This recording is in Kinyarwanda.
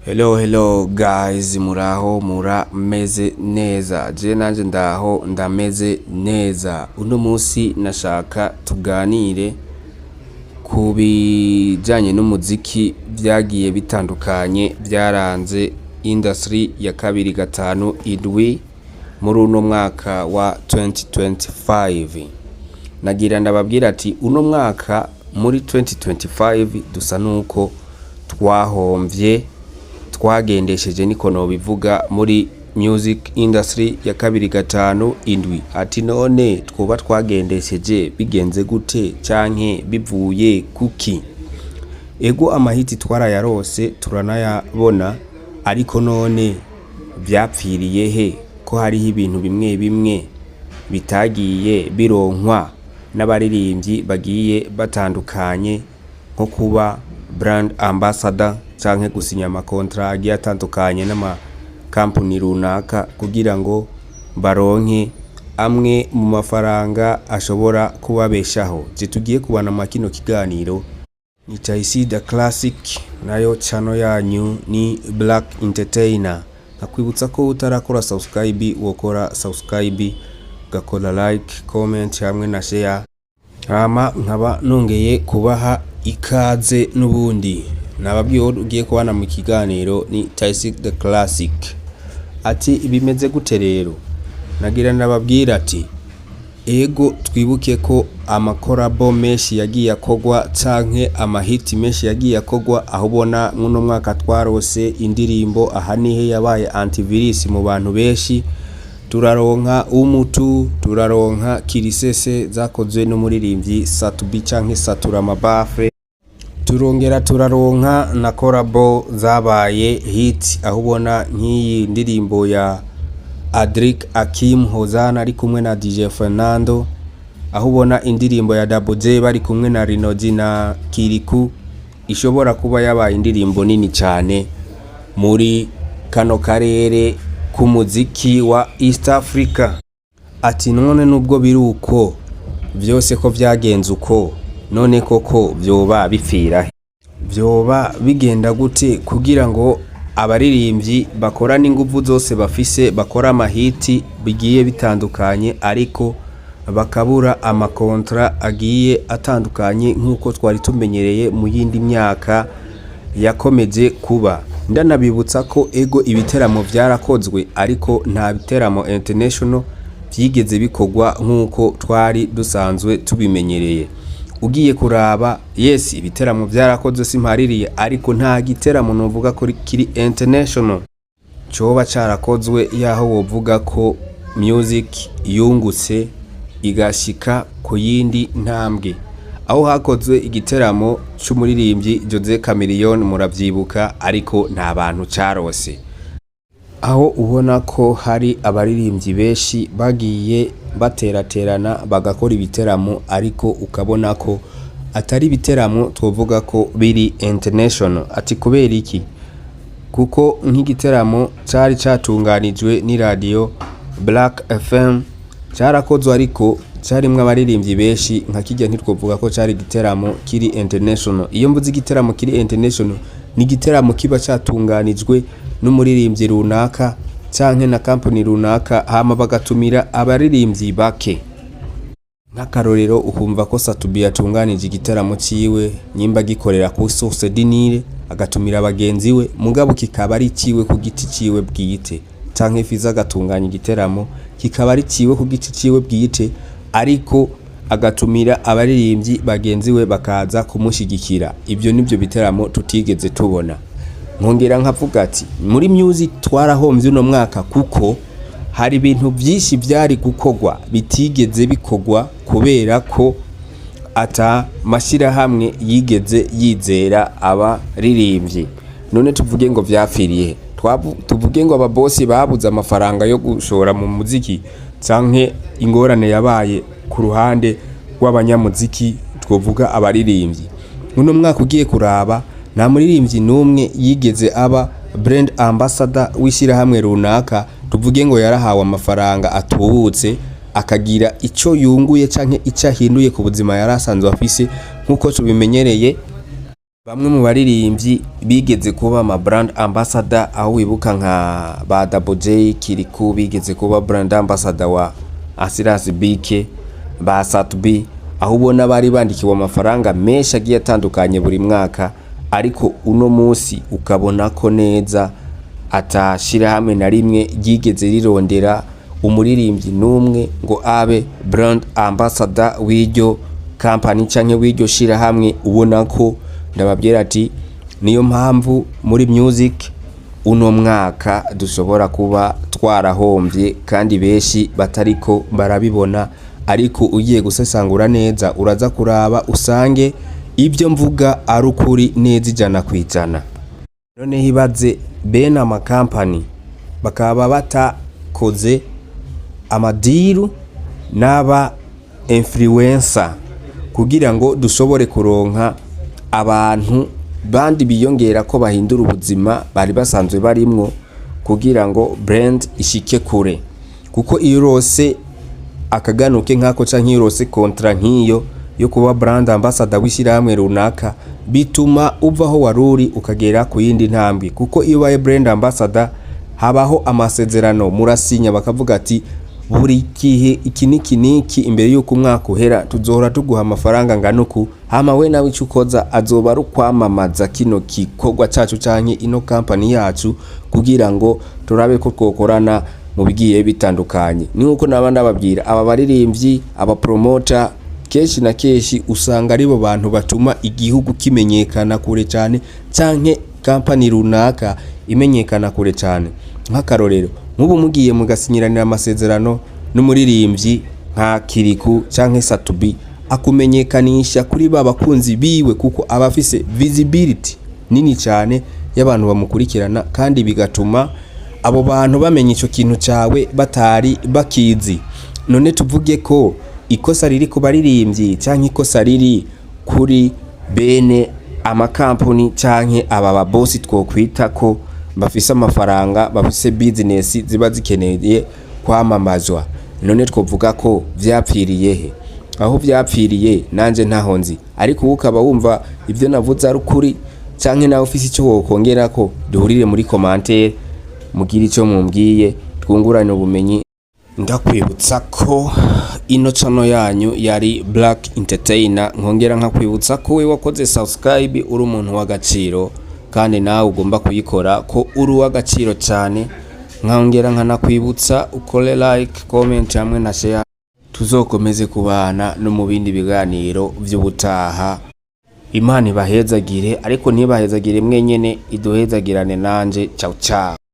Hello guys, muraho murameze neza. Je nanje ndaho ndameze neza. Uno munsi nashaka tuganire ku bijanye n'umuziki byagiye bitandukanye byaranze industry ya 257 muri uno mwaka wa 2025. Nagira ndababwira ati uno mwaka muri 2025 dusa nuko twahomvye twagendesheje niko no bivuga muri music industry ya 257. Ati none twoba twagendesheje bigenze gute canke bivuye kuki? Ego amahiti twarayarose turanayabona, ariko none byapfiriye he ko hariho ibintu bimwe bimwe bitagiye bironkwa n'abaririmbyi bagiye batandukanye, nko kuba brand ambassador canke gusinya amakontra agiye atandukanye n'ama company runaka kugira ngo baronke amwe mu mafaranga ashobora kubabeshaho. Tugiye kubana makino kiganiro ni Taisi the Classic, nayo channel yanyu ni Black Entertainer. Nakwibutsa ko utarakora subscribe wokora subscribe, gakora like, comment hamwe na share. Nkaba nongeye kubaha ikaze n'ubundi. Nababwiye ugiye kubana mu kiganiro ni Taisi the Classic. Ati bimeze gute rero? Nagira nababwira ati ego twibuke ko amakorabo menshi yagiye akogwa canke amahiti menshi yagiye akogwa, aho ubona muno mwaka twarose indirimbo ahanihe yabaye antivirus mu bantu benshi. Turaronka umutu, turaronka kirisese zakozwe n'umuririmbyi Satubi canke Satura Mabafre, turongera turaronka na korabo zabaye hit, aho ubona nk'iyi ndirimbo ya Adric Akim Hozana ari kumwe na DJ Fernando, aho ubona indirimbo ya Double J bari kumwe na Rinoji na Kiriku ishobora kuba yabaye indirimbo nini cyane muri kano karere k'umuziki wa East Africa. Ati none nubwo biruko byose ko byagenze uko, none koko byoba bipfira, byoba bigenda gute kugira ngo abaririmbyi bakora n'inguvu zose bafise bakora amahiti bigiye bitandukanye, ariko bakabura amakontra agiye atandukanye nk'uko twari tumenyereye mu yindi myaka yakomeje kuba. Ndanabibutsa ko ego ibiteramo byarakozwe, ariko nta biteramo international byigeze bikogwa nk'uko twari dusanzwe tubimenyereye. Ugiye kuraba yes ibiteramo byarakozwe simpaririye, ariko nta giteramo novuga ko kiri international coba carakozwe yaho wovuga ko music yungutse igashika ku yindi ntambwe. Aho hakozwe igiteramo cy'umuririmbyi Jose Chameleone muravyibuka, ariko nta bantu carose. Aho ubona ko hari abaririmbyi benshi bagiye bateraterana bagakora ibiteramo, ariko ukabona ko atari ibiteramo twovuga ko biri international. Ati kubera iki? Kuko nk'igiteramo cari catunganijwe ni radio Black FM carakozwe, ariko carimwe abaririmbyi benshi nka kijya ntitwovuga ko cari igiteramo kiri international. Iyo mvuze igiteramo kiri international ni igiteramo kiba catunganijwe n'umuririmbyi runaka canke na company runaka, hama bagatumira abaririmbyi bake. Nk'akarorero ukumva ko Satubi yatunganije igiteramo ciwe nyimba gikorera ku Source Dinire, agatumira abagenzi we, mugabo kikaba ari ciwe ku giti ciwe bwite, canke Fiza agatunganya igiteramo kikaba ari ciwe ku giti ciwe bwite, ariko agatumira abaririmbyi bagenzi we bakaza kumushigikira. Ibyo nibyo biteramo tutigeze tubona. Nkongera nkavuga ati muri music twarahomvye uno mwaka, kuko hari ibintu byinshi byari gukogwa bitigeze bikogwa kubera ko ata mashira hamwe yigeze yizera abaririmbyi. None tuvuge ngo vyapfiriye, tuvuge ngo ababosi babuze amafaranga yo gushora mu muziki, canke ingorane yabaye ku ruhande rw'abanyamuziki twovuga abaririmbyi. Uno mwaka ugiye kuraba nta muririmbyi numwe yigeze aba brand ambassador wishira hamwe runaka, tuvuge ngo yarahawe amafaranga atubutse akagira ico yunguye canke ico ahinduye ku buzima yarasanzwe afise, nkuko tubimenyereye Bamwe mu baririmbyi bigeze kuba ama brand ambassador, aho wibuka nka ba Double J, Kiriku bigeze kuba brand ambassador wa Asiras Bike, ba Satubi, aho ubona bari bandikiwe amafaranga menshi agiye atandukanye buri mwaka, ariko uno munsi ukabona ko neza atashira hamwe na rimwe ryigeze rirondera umuririmbyi numwe ngo abe brand ambassador w'iryo company canke w'iryo shira hamwe. Ubona ko ndababwira ati niyo mpamvu muri music uno mwaka dushobora kuba twarahombye kandi benshi batariko barabibona, ariko ugiye gusesangura neza uraza kuraba usange ibyo mvuga ari ukuri neza ijana kwijana. None hibaze bene ama company bakaba batakoze amadiru n'aba influencer kugira ngo dushobore kuronka abantu bandi biyongera ko bahindura ubuzima bari basanzwe barimwo kugira ngo brand ishike kure. Kuko iyo rose akaganuke nkako canke iyo rose kontra nk'iyo yo kuba brand ambassador w'ishyirahamwe runaka, bituma uvaho waruri ukagera ku yindi ntambwe. Kuko iyo baye brand ambassador habaho amasezerano murasinya, bakavuga ati buri gihe iki niki imbere yuko umwaka uhera tuzohora tuguha amafaranga nganuku, hama we nawe icukoza azoba ari kwamamaza kino gikorwa cacu canke ino company yacu kugira ngo turabe ko twokorana mu bigiye bitandukanye. Ni nkuko nabandi ababwira aba baririmbyi, aba promoter keshi na keshi usanga aribo bantu batuma igihugu kimenyekana kure cyane canke company runaka imenyekana kure cyane. Nk'akarorero nk'ubu mugiye mugasinyiranira amasezerano n'umuririmbyi nka Kiriku canke Satubi, akumenyekanisha kuri babakunzi biwe kuko abafise visibility nini cyane y'abantu bamukurikirana, kandi bigatuma abo bantu bamenya ico kintu cawe batari bakizi. None tuvuge ko ikosa riri ku baririmbyi canke ikosa riri kuri bene amakampuni canke aba babosi twokwita ko bafise amafaranga, bafise business ziba zikeneye kwamamazwa. None twovuga ko vyapfiriye he? Aho vyapfiriye nanje ntaho nzi, ariko ukaba wumva ivyo navuze ari ukuri canke nawe ufise ico wokongera ko, duhurire muri commentaire mugira ico mumbwiye twungurane ubumenyi. Ndakwibutsa ko ino channel yanyu yari Black Entertainer, nkongera nkakwibutsa ko we wakoze subscribe uri umuntu w'agaciro, kandi nawe ugomba kuyikora ko uri w'agaciro cyane. Nkongera nkanakwibutsa ukore like, comment hamwe na share, tuzokomeze kubana no mu bindi biganiro vy'ubutaha. Imana ibahezagire, ariko ntibahezagire mwenyene, iduhezagirane nanje. Ciao ciao.